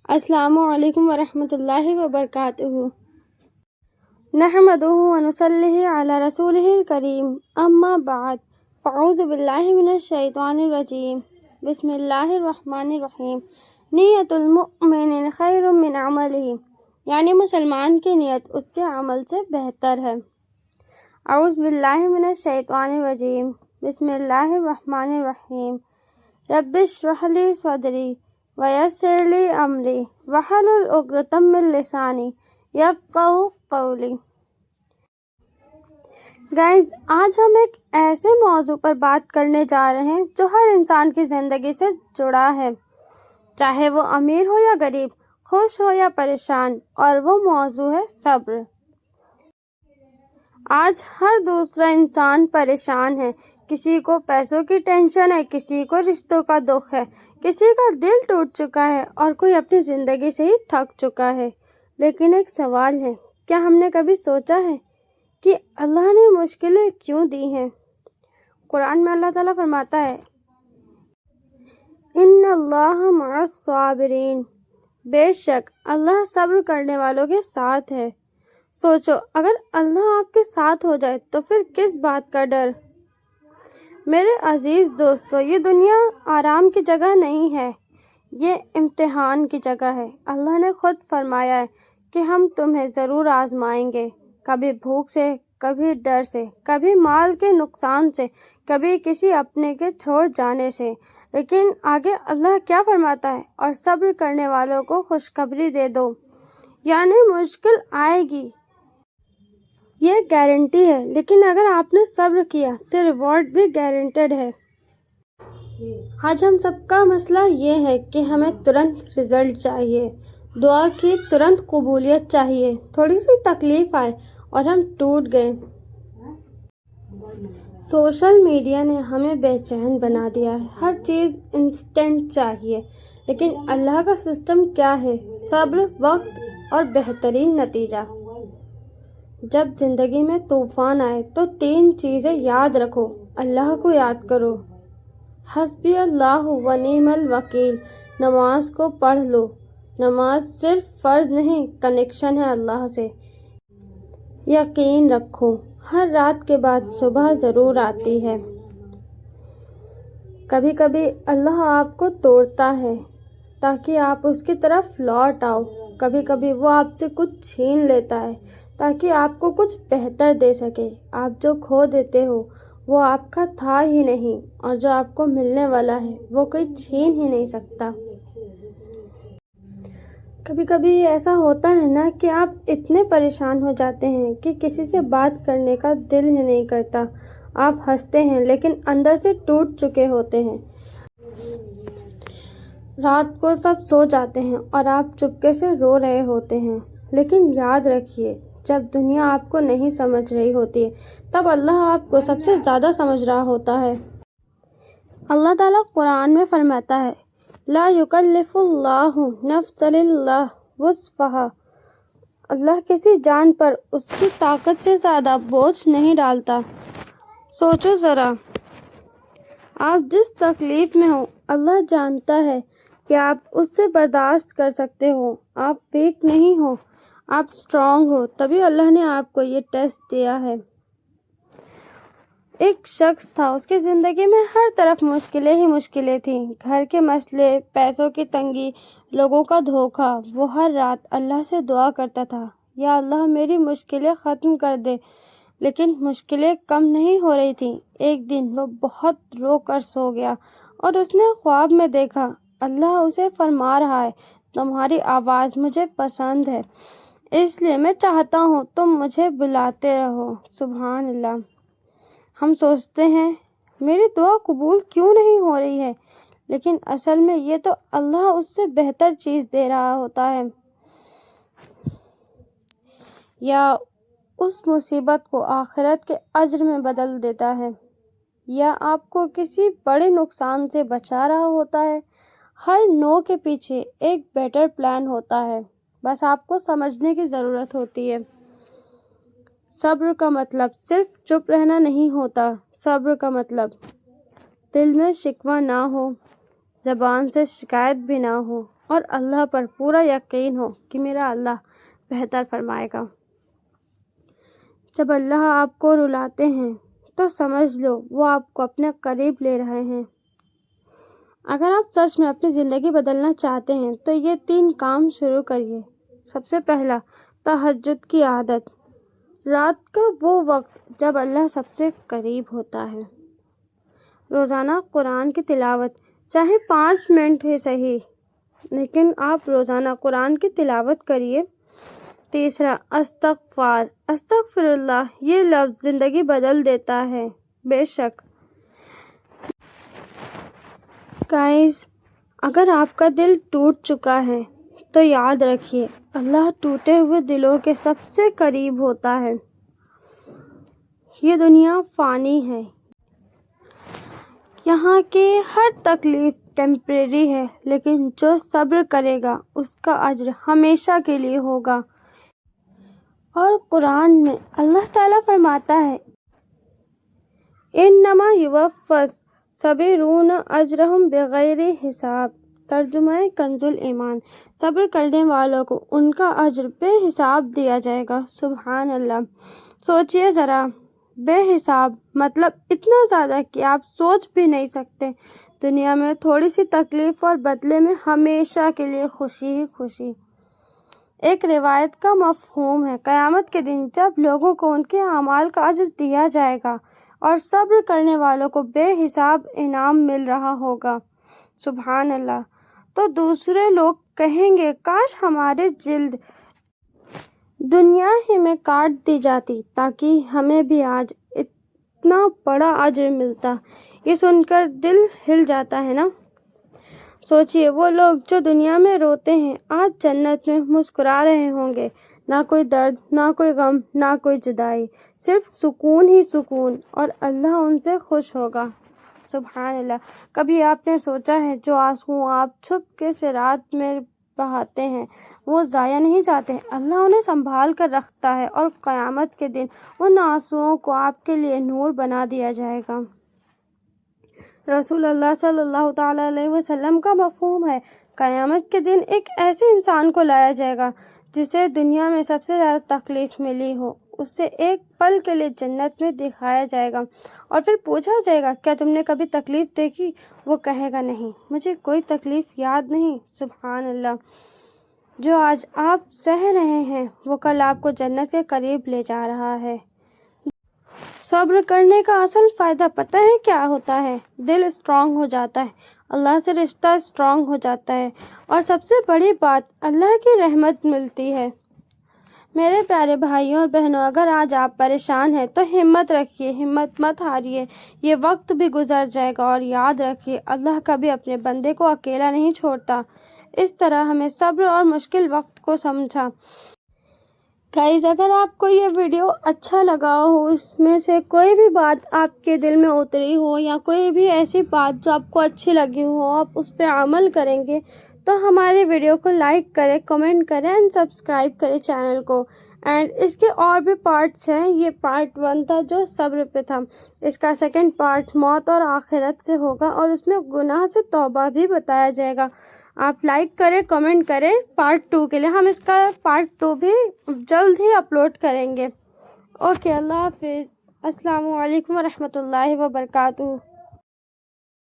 السلام علیکم ورحمۃ اللہ وبرکاتہ۔ نحمدہ ونصلی علی رسولہ الکریم، اما بعد، فاعوذ باللہ من الشیطان الرجیم، بسم اللہ الرحمن الرحیم۔ نیت المؤمن خیر من عملہ، یعنی مسلمان کی نیت اس کے عمل سے بہتر ہے۔ اعوذ باللہ من الشیطان الرجیم، بسم اللہ الرحمن الرحیم۔ رب اشرح لی صدری ویسر لی امری واحلل عقدۃ من لسانی یفقہوا قولی۔ گائز، آج ہم ایک ایسے موضوع پر بات کرنے جا رہے ہیں جو ہر انسان کی زندگی سے جڑا ہے، چاہے وہ امیر ہو یا غریب، خوش ہو یا پریشان، اور وہ موضوع ہے صبر۔ آج ہر دوسرا انسان پریشان ہے، کسی کو پیسوں کی ٹینشن ہے، کسی کو رشتوں کا دکھ ہے، کسی کا دل ٹوٹ چکا ہے اور کوئی اپنی زندگی سے ہی تھک چکا ہے۔ لیکن ایک سوال ہے، کیا ہم نے کبھی سوچا ہے کہ اللہ نے مشکلیں کیوں دی ہیں؟ قرآن میں اللہ تعالیٰ فرماتا ہے، ان اللہ مع الصابرین، بے شک اللہ صبر کرنے والوں کے ساتھ ہے۔ سوچو، اگر اللہ آپ کے ساتھ ہو جائے تو پھر کس بات کا ڈر؟ میرے عزیز دوستو، یہ دنیا آرام کی جگہ نہیں ہے، یہ امتحان کی جگہ ہے۔ اللہ نے خود فرمایا ہے کہ ہم تمہیں ضرور آزمائیں گے، کبھی بھوک سے، کبھی ڈر سے، کبھی مال کے نقصان سے، کبھی کسی اپنے کے چھوڑ جانے سے۔ لیکن آگے اللہ کیا فرماتا ہے؟ اور صبر کرنے والوں کو خوشخبری دے دو، یعنی مشکل آئے گی، یہ گارنٹی ہے، لیکن اگر آپ نے صبر کیا تو ریوارڈ بھی گارنٹیڈ ہے۔ آج ہم سب کا مسئلہ یہ ہے کہ ہمیں ترنت رزلٹ چاہیے، دعا کی ترنت قبولیت چاہیے، تھوڑی سی تکلیف آئے اور ہم ٹوٹ گئے۔ سوشل میڈیا نے ہمیں بے چین بنا دیا ہے، ہر چیز انسٹنٹ چاہیے، لیکن اللہ کا سسٹم کیا ہے؟ صبر، وقت اور بہترین نتیجہ۔ جب زندگی میں طوفان آئے تو 3 چیزیں یاد رکھو۔ اللہ کو یاد کرو، حسبی اللہ و نعم الوکیل، نماز کو پڑھ لو، نماز صرف فرض نہیں، کنیکشن ہے اللہ سے۔ یقین رکھو، ہر رات کے بعد صبح ضرور آتی ہے۔ کبھی کبھی اللہ آپ کو توڑتا ہے تاکہ آپ اس کی طرف لوٹ آؤ، کبھی کبھی وہ آپ سے کچھ چھین لیتا ہے تاکہ آپ کو کچھ بہتر دے سکے۔ آپ جو کھو دیتے ہو وہ آپ کا تھا ہی نہیں، اور جو آپ کو ملنے والا ہے وہ کوئی چھین ہی نہیں سکتا۔ کبھی کبھی ایسا ہوتا ہے نا کہ آپ اتنے پریشان ہو جاتے ہیں کہ کسی سے بات کرنے کا دل ہی نہیں کرتا۔ آپ ہنستے ہیں لیکن اندر سے ٹوٹ چکے ہوتے ہیں۔ رات کو سب سو جاتے ہیں اور آپ چپکے سے رو رہے ہوتے ہیں۔ لیکن یاد رکھیے، جب دنیا آپ کو نہیں سمجھ رہی ہوتی ہے تب اللہ آپ کو سب سے زیادہ سمجھ رہا ہوتا ہے۔ اللہ تعالیٰ قرآن میں فرماتا ہے، لا یکلف اللہ نفسا الا وسعہا، اللہ کسی جان پر اس کی طاقت سے زیادہ بوجھ نہیں ڈالتا۔ سوچو ذرا، آپ جس تکلیف میں ہو اللہ جانتا ہے کہ آپ اس سے برداشت کر سکتے ہو، آپ ویک نہیں ہو، آپ اسٹرانگ ہو، تبھی اللہ نے آپ کو یہ ٹیسٹ دیا ہے۔ ایک شخص تھا، اس کی زندگی میں ہر طرف مشکلیں ہی مشکلیں تھیں، گھر کے مسئلے، پیسوں کی تنگی، لوگوں کا دھوکہ۔ وہ ہر رات اللہ سے دعا کرتا تھا، یا اللہ میری مشکلیں ختم کر دے، لیکن مشکلیں کم نہیں ہو رہی تھیں۔ ایک دن وہ بہت رو کر سو گیا اور اس نے خواب میں دیکھا اللہ اسے فرما رہا ہے، تمہاری آواز مجھے پسند ہے، اس لیے میں چاہتا ہوں تم مجھے بلاتے رہو۔ سبحان اللہ۔ ہم سوچتے ہیں میری دعا قبول کیوں نہیں ہو رہی ہے، لیکن اصل میں یہ تو اللہ اس سے بہتر چیز دے رہا ہوتا ہے، یا اس مصیبت کو آخرت کے اجر میں بدل دیتا ہے، یا آپ کو کسی بڑے نقصان سے بچا رہا ہوتا ہے۔ ہر نو کے پیچھے ایک بیٹر پلان ہوتا ہے، بس آپ کو سمجھنے کی ضرورت ہوتی ہے۔ صبر کا مطلب صرف چپ رہنا نہیں ہوتا، صبر کا مطلب دل میں شکوہ نہ ہو، زبان سے شکایت بھی نہ ہو، اور اللہ پر پورا یقین ہو کہ میرا اللہ بہتر فرمائے گا۔ جب اللہ آپ کو رلاتے ہیں تو سمجھ لو وہ آپ کو اپنے قریب لے رہے ہیں۔ اگر آپ سچ میں اپنی زندگی بدلنا چاہتے ہیں تو یہ 3 کام شروع کریے۔ سب سے پہلا، تہجد کی عادت، رات کا وہ وقت جب اللہ سب سے قریب ہوتا ہے۔ روزانہ قرآن کی تلاوت، چاہے 5 منٹ ہی صحیح، لیکن آپ روزانہ قرآن کی تلاوت کریے۔ تیسرا، استغفار، استغفر اللہ، یہ لفظ زندگی بدل دیتا ہے۔ بے شک گائز، اگر آپ کا دل ٹوٹ چکا ہے تو یاد رکھیے اللہ ٹوٹے ہوئے دلوں کے سب سے قریب ہوتا ہے۔ یہ دنیا فانی ہے، یہاں کی ہر تکلیف ٹیمپریری ہے، لیکن جو صبر کرے گا اس کا اجر ہمیشہ کے لیے ہوگا۔ اور قرآن میں اللہ تعالیٰ فرماتا ہے انما یوفی الصابرون اجرہم بغیر حساب۔ ترجمہ کنز ایمان، صبر کرنے والوں کو ان کا اجر بے حساب دیا جائے گا۔ سبحان اللہ۔ سوچئے ذرا، بے حساب مطلب اتنا زیادہ کہ آپ سوچ بھی نہیں سکتے۔ دنیا میں تھوڑی سی تکلیف اور بدلے میں ہمیشہ کے لیے خوشی ہی خوشی۔ ایک روایت کا مفہوم ہے قیامت کے دن جب لوگوں کو ان کے اعمال کا اجر دیا جائے گا اور صبر کرنے والوں کو بے حساب انعام مل رہا ہوگا۔ سبحان اللہ۔ تو دوسرے لوگ کہیں گے کاش ہماری جلد دنیا ہی میں کاٹ دی جاتی تاکہ ہمیں بھی آج اتنا بڑا اجر ملتا۔ یہ سن کر دل ہل جاتا ہے نا۔ سوچئے وہ لوگ جو دنیا میں روتے ہیں آج جنت میں مسکرا رہے ہوں گے۔ نہ کوئی درد، نہ کوئی غم، نہ کوئی جدائی، صرف سکون ہی سکون، اور اللہ ان سے خوش ہوگا۔ سبحان اللہ۔ کبھی آپ نے سوچا ہے جو آنسو آپ چھپ سے رات میں بہاتے ہیں وہ ضائع نہیں جاتے، اللہ انہیں سنبھال کر رکھتا ہے اور قیامت کے دن ان آنسوؤں کو آپ کے لیے نور بنا دیا جائے گا۔ رسول اللہ صلی اللہ تعالیٰ علیہ وسلم کا مفہوم ہے قیامت کے دن ایک ایسے انسان کو لایا جائے گا جسے دنیا میں سب سے زیادہ تکلیف ملی ہو، اسے ایک پل کے لیے جنت میں دکھایا جائے گا اور پھر پوچھا جائے گا کیا تم نے کبھی تکلیف دیکھی؟ وہ کہے گا نہیں، مجھے کوئی تکلیف یاد نہیں۔ سبحان اللہ۔ جو آج آپ سہ رہے ہیں وہ کل آپ کو جنت کے قریب لے جا رہا ہے۔ صبر کرنے کا اصل فائدہ پتہ ہے کیا ہوتا ہے؟ دل اسٹرانگ ہو جاتا ہے، اللہ سے رشتہ اسٹرانگ ہو جاتا ہے، اور سب سے بڑی بات اللہ کی رحمت ملتی ہے۔ میرے پیارے بھائیوں اور بہنوں، اگر آج آپ پریشان ہیں تو ہمت رکھیے، ہمت مت ہاریے، یہ وقت بھی گزر جائے گا، اور یاد رکھیے اللہ کبھی اپنے بندے کو اکیلا نہیں چھوڑتا۔ اس طرح ہمیں صبر اور مشکل وقت کو سمجھا۔ گائز، اگر آپ کو یہ ویڈیو اچھا لگا ہو، اس میں سے کوئی بھی بات آپ کے دل میں اتری ہو یا کوئی بھی ایسی بات جو آپ کو اچھی لگی ہو، آپ اس پہ عمل کریں گے تو ہمارے ویڈیو کو لائک کریں، کمنٹ کریں اینڈ سبسکرائب کریں چینل کو۔ اینڈ اس کے اور بھی پارٹس ہیں، یہ پارٹ 1 تھا جو صبر پہ تھا، اس کا 2nd پارٹ موت اور آخرت سے ہوگا، اور اس میں گناہ سے توبہ بھی بتایا جائے گا۔ آپ لائک کریں، کمنٹ کریں پارٹ 2 کے لیے، ہم اس کا پارٹ 2 بھی جلد ہی اپلوڈ کریں گے۔ اوکے، اللہ حافظ، السلام علیکم ورحمۃ اللہ وبرکاتہ۔